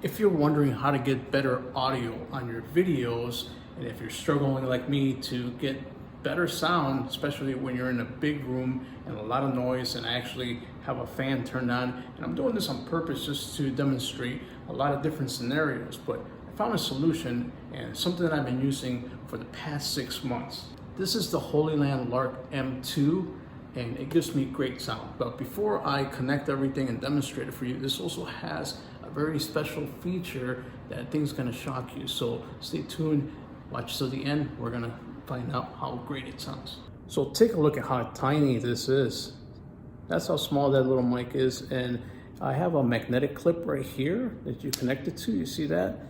If you're wondering how to get better audio on your videos, and if you're struggling like me to get better sound, especially when you're in a big room and a lot of noise, and I actually have a fan turned on, and I'm doing this on purpose just to demonstrate a lot of different scenarios, but I found a solution and something that I've been using for the past 6 months. This is the Hollyland Lark M2, and it gives me great sound. But before I connect everything and demonstrate it for you, this also has a very special feature that I think is gonna shock you. So stay tuned, watch till the end. We're gonna find out how great it sounds. So take a look at how tiny this is. That's how small that little mic is. And I have a magnetic clip right here that you connect it to, you see that?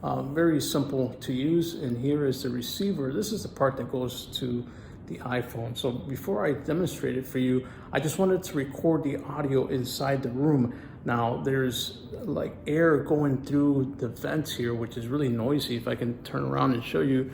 Very simple to use. And here is the receiver. This is the part that goes to the iPhone. So before I demonstrate it for you, I just wanted to record the audio inside the room. Now there's like air going through the vents here, which is really noisy. If I can turn around and show you,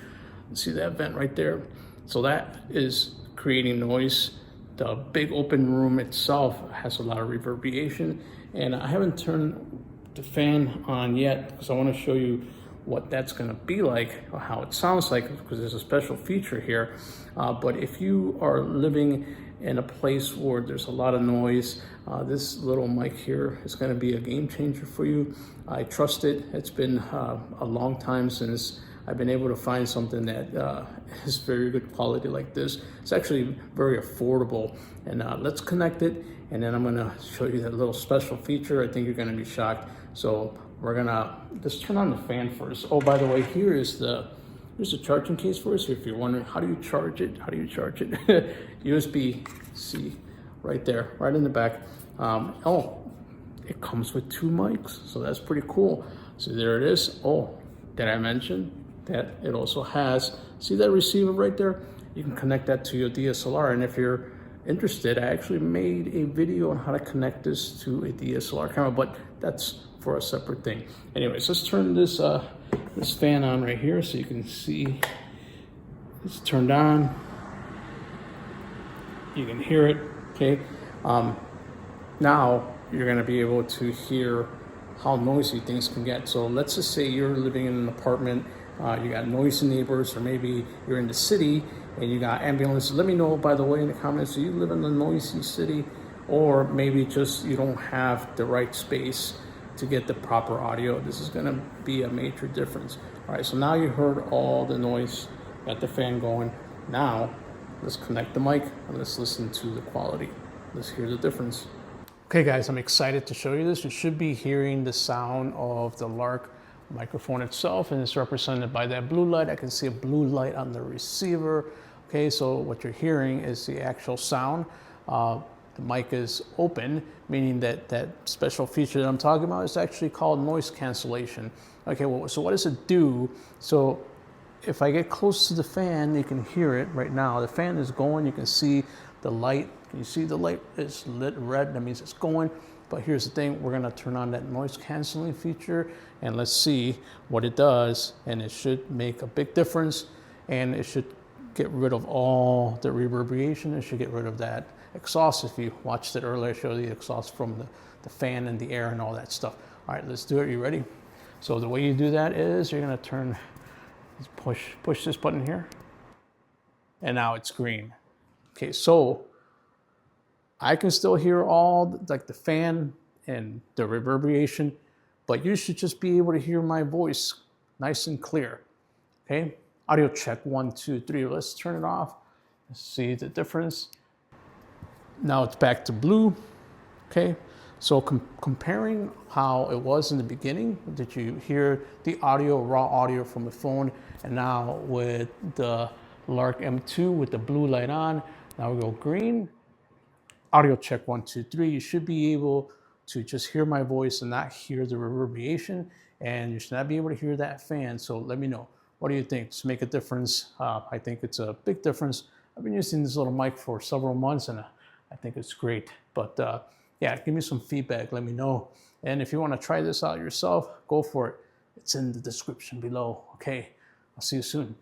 see that vent right there? So that is creating noise. The big open room itself has a lot of reverberation, and I haven't turned the fan on yet because I want to show you what that's going to be like, or how it sounds like, because there's a special feature here. But if you are living in a place where there's a lot of noise, this little mic here is going to be a game changer for you. I trust it. It's been a long time since I've been able to find something that is very good quality like this. It's actually very affordable. And let's connect it, and then I'm gonna show you that little special feature. I think you're gonna be shocked. So we're gonna just turn on the fan first. Oh, by the way, here's the charging case for us. If you're wondering, how do you charge it? USB-C right there, right in the back. Oh, it comes with 2 mics, so that's pretty cool. So there it is. Oh, did I mention that it also has, see that receiver right there? You can connect that to your DSLR, and if you're interested, I actually made a video on how to connect this to a DSLR camera, but that's for a separate thing. Anyways, let's turn this this fan on right here so you can see it's turned on. You can hear it, okay? Now you're gonna be able to hear how noisy things can get. So let's just say you're living in an apartment, you got noisy neighbors, or maybe you're in the city and you got ambulances. Let me know, by the way, in the comments, do you live in a noisy city? Or maybe just you don't have the right space to get the proper audio. This is gonna be a major difference. All right, so now you heard all the noise, got the fan going. Now, let's connect the mic and let's listen to the quality. Let's hear the difference. Okay guys, I'm excited to show you this. You should be hearing the sound of the Lark microphone itself, and it's represented by that blue light. I can see a blue light on the receiver. Okay, so what you're hearing is the actual sound. The mic is open, meaning that that special feature that I'm talking about is actually called noise cancellation. Okay, well, so what does it do? So if I get close to the fan, you can hear it right now. The fan is going, you can see the light. Can you see the light is lit red? That means it's going. But here's the thing, we're gonna turn on that noise canceling feature and let's see what it does. And it should make a big difference, and it should get rid of all the reverberation. It should get rid of that exhaust. If you watched it earlier, I showed you the exhaust from the fan and the air and all that stuff. All right, let's do it. You ready? So the way you do that is you're gonna turn, push this button here, and now it's green. Okay, so I can still hear all like the fan and the reverberation, but you should just be able to hear my voice nice and clear. Okay, audio check 1, 2, 3. Let's turn it off. Let's see the difference. Now it's back to blue. Okay, so comparing how it was in the beginning, did you hear the audio, raw audio from the phone, and now with the Lark M2 with the blue light on, now we go green. Audio check 1, 2, 3. You should be able to just hear my voice and not hear the reverberation, and you should not be able to hear that fan. So let me know. What do you think? Does it make a difference? I think it's a big difference. I've been using this little mic for several months, and I think it's great. But yeah, give me some feedback. Let me know. And if you want to try this out yourself, go for it. It's in the description below. Okay, I'll see you soon.